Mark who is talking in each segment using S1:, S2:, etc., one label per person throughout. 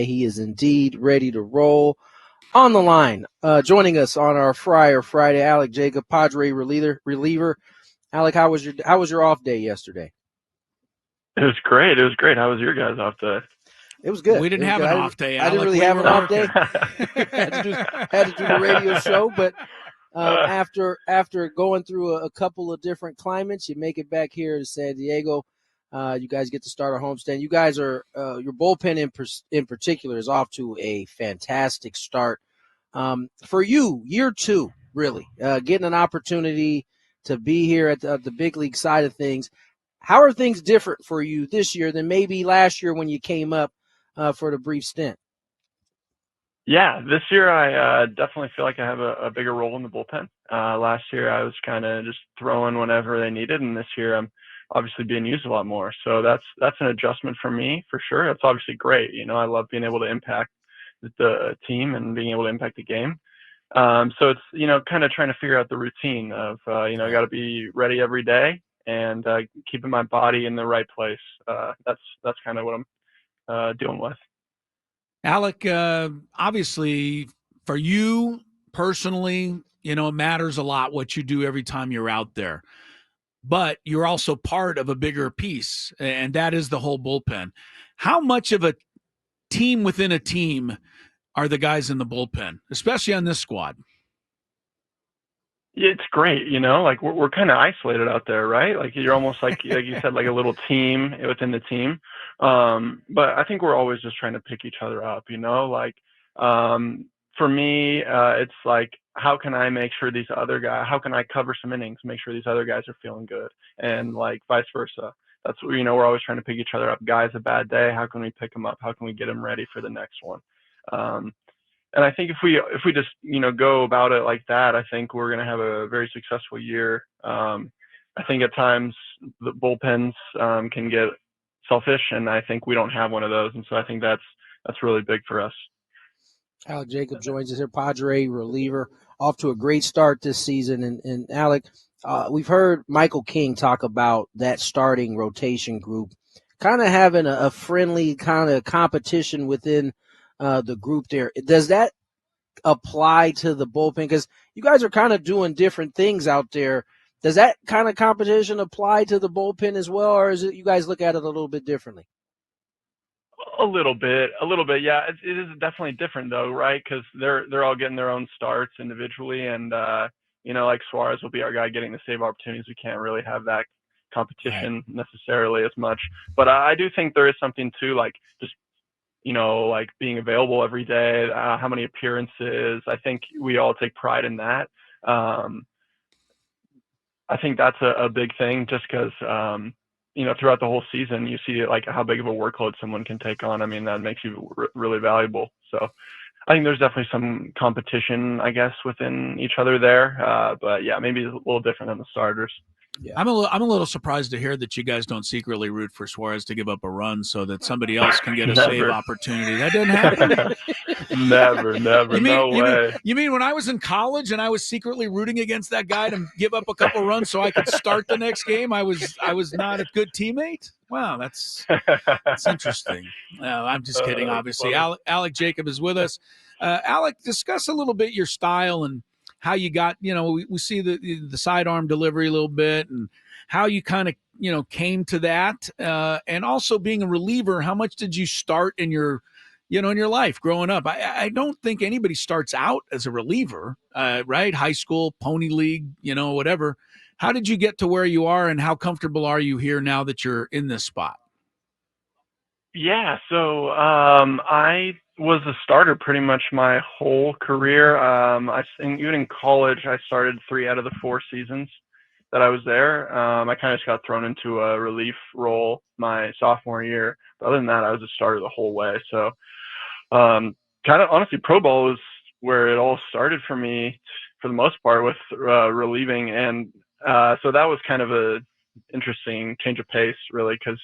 S1: He is indeed ready to roll. On the line, joining us on our Friar Friday, Alek Jacob, Padre reliever. Alek, how was your off day yesterday?
S2: It was great. How was your guys' off day?
S1: It was good.
S3: We didn't have an off day, Alek.
S1: I didn't really have an off day. had to do the radio show, but after going through a couple of different climates, you make it back here to San Diego. You guys get to start a homestand. You guys are your bullpen in particular is off to a fantastic start. For you, year two, really getting an opportunity to be here at the big league side of things. How are things different for you this year than maybe last year when you came up for the brief stint?
S2: Yeah, this year I definitely feel like I have a bigger role in the bullpen. Last year I was kind of just throwing whenever they needed, and this year I'm obviously being used a lot more. So that's an adjustment for me for sure. It's obviously great. I love being able to impact the team and being able to impact the game. So it's kind of trying to figure out the routine of I got to be ready every day and keeping my body in the right place. That's kind of what I'm dealing with.
S3: Alek, obviously for you personally, it matters a lot what you do every time you're out there. But you're also part of a bigger piece, and that is the whole bullpen. How much of a team within a team are the guys in the bullpen, especially on this squad?
S2: Yeah, it's great. Like we're kind of isolated out there, right? Like you're almost like you said, like a little team within the team. But I think we're always just trying to pick each other up, like for me, it's like, how can I make sure these other guys, how can I cover some innings, make sure these other guys are feeling good, and like vice versa. That's what, we're always trying to pick each other up. Guys, a bad day, how can we pick them up? How can we get them ready for the next one? And I think if we just go about it like that, I think we're going to have a very successful year. I think at times the bullpens can get selfish, and I think we don't have one of those, and so I think that's really big for us.
S1: Alek Jacob joins us here, Padre reliever, off to a great start this season. And Alek, we've heard Michael King talk about that starting rotation group kind of having a friendly kind of competition within the group there. Does that apply to the bullpen? Because you guys are kind of doing different things out there. Does that kind of competition apply to the bullpen as well, or is it you guys look at it a little bit differently?
S2: A little bit. Yeah, it is definitely different though, right? Because they're all getting their own starts individually, and like Suarez will be our guy getting the save opportunities. We can't really have that competition necessarily as much, but I do think there is something to like just like being available every day, how many appearances. I think we all take pride in that. I think that's a big thing, just because throughout the whole season, you see like how big of a workload someone can take on. I mean, that makes you really valuable. So I think there's definitely some competition, I guess, within each other there. But yeah, maybe a little different than the starters.
S3: Yeah. I'm a little surprised to hear that you guys don't secretly root for Suarez to give up a run so that somebody else can get a save opportunity. That didn't happen.
S2: Never. No way.
S3: You mean when I was in college and I was secretly rooting against that guy to give up a couple runs so I could start the next game, I was not a good teammate? Wow, that's interesting. I'm just kidding, obviously. Alek Jacob is with us. Alek, discuss a little bit your style and how you got, we see the sidearm delivery a little bit, and how you kind of, came to that. And also being a reliever, how much did you start in your life growing up? I don't think anybody starts out as a reliever, right? High school, pony league, whatever. How did you get to where you are, and how comfortable are you here now that you're in this spot?
S2: Yeah, so I was a starter pretty much my whole career. Even in college, I started 3 out of the 4 seasons that I was there. I kind of just got thrown into a relief role my sophomore year. But other than that, I was a starter the whole way. So kind of honestly, pro ball was where it all started for me for the most part, with relieving. And so that was kind of a interesting change of pace, really, because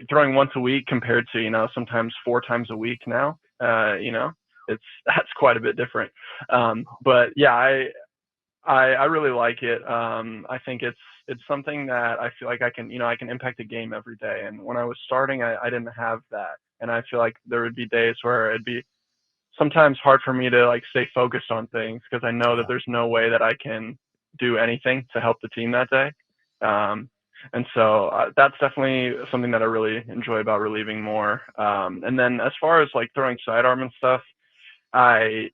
S2: throwing once a week compared to sometimes 4 times a week now, that's quite a bit different. But yeah, I really like it. I think it's something that I feel like I can impact a game every day. And when I was starting, I didn't have that. And I feel like there would be days where it'd be sometimes hard for me to like stay focused on things because I know that there's no way that I can do anything to help the team that day. And so that's definitely something that I really enjoy about relieving more. And then as far as like throwing sidearm and stuff, I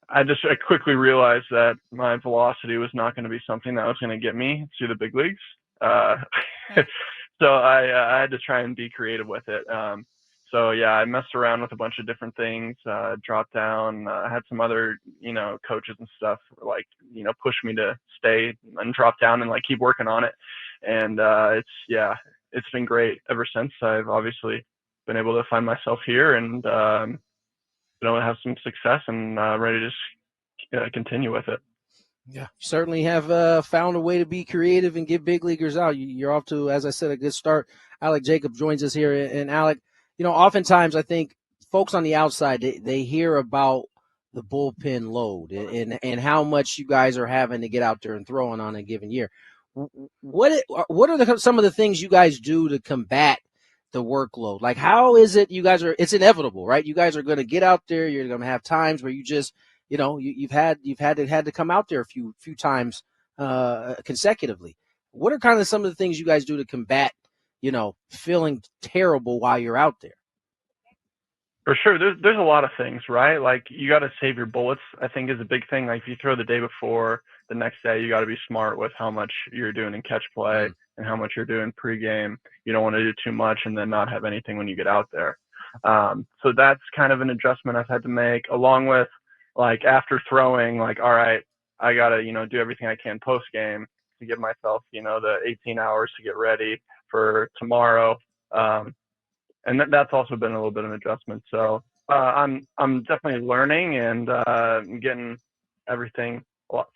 S2: I quickly realized that my velocity was not going to be something that was going to get me to the big leagues. So I had to try and be creative with it. So yeah, I messed around with a bunch of different things, dropped down. I had some other, coaches and stuff like, push me to stay and drop down and like keep working on it. And it's been great ever since. I've obviously been able to find myself here and have some success and ready to just continue with it.
S1: Yeah, you certainly have found a way to be creative and get big leaguers out. You're off to, as I said, a good start. Alek Jacob joins us here, and Alek, oftentimes I think folks on the outside they hear about the bullpen load and how much you guys are having to get out there and throwing on a given year. What are some of the things you guys do to combat the workload? Like, how is it you guys are? It's inevitable, right? You guys are going to get out there. You're going to have times where you just you've had to come out there a few times consecutively. What are kind of some of the things you guys do to combat, feeling terrible while you're out there?
S2: For sure, there's a lot of things, right? Like you got to save your bullets. I think is a big thing. Like if you throw the day before, the next day you got to be smart with how much you're doing in catch play and how much you're doing pregame. You don't want to do too much and then not have anything when you get out there. So that's kind of an adjustment I've had to make, along with like after throwing, like, all right, I got to, do everything I can post game to give myself, the 18 hours to get ready for tomorrow. And that's also been a little bit of an adjustment. So I'm definitely learning and getting everything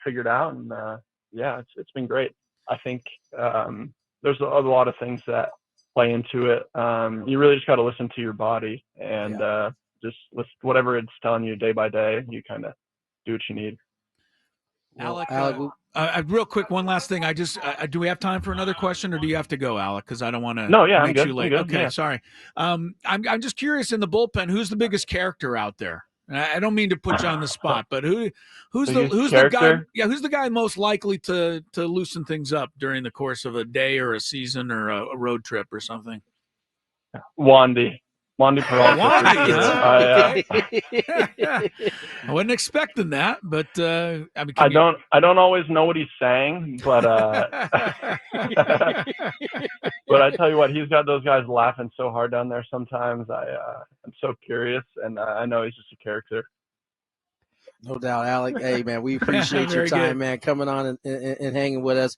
S2: figured out. And it's been great. I think there's a lot of things that play into it. You really just got to listen to your body and just listen, whatever it's telling you day by day, you kind of do what you need.
S3: Alek, real quick, one last thing. I just do we have time for another question, or do you have to go, Alek? Because I don't want to
S2: I'm good.
S3: you late.
S2: I'm good.
S3: Okay,
S2: yeah.
S3: Sorry. I'm just curious in the bullpen, who's the biggest character out there? I don't mean to put you on the spot, but who's the guy? Yeah, who's the guy most likely to loosen things up during the course of a day or a season or a road trip or something?
S2: Wandy Peralta.
S3: I wasn't expecting that, but
S2: I don't always know what he's saying, but but I tell you what, he's got those guys laughing so hard down there sometimes. I'm so curious, and I know he's just a character.
S1: No doubt, Alek. Hey, man, we appreciate your time, man, coming on and hanging with us.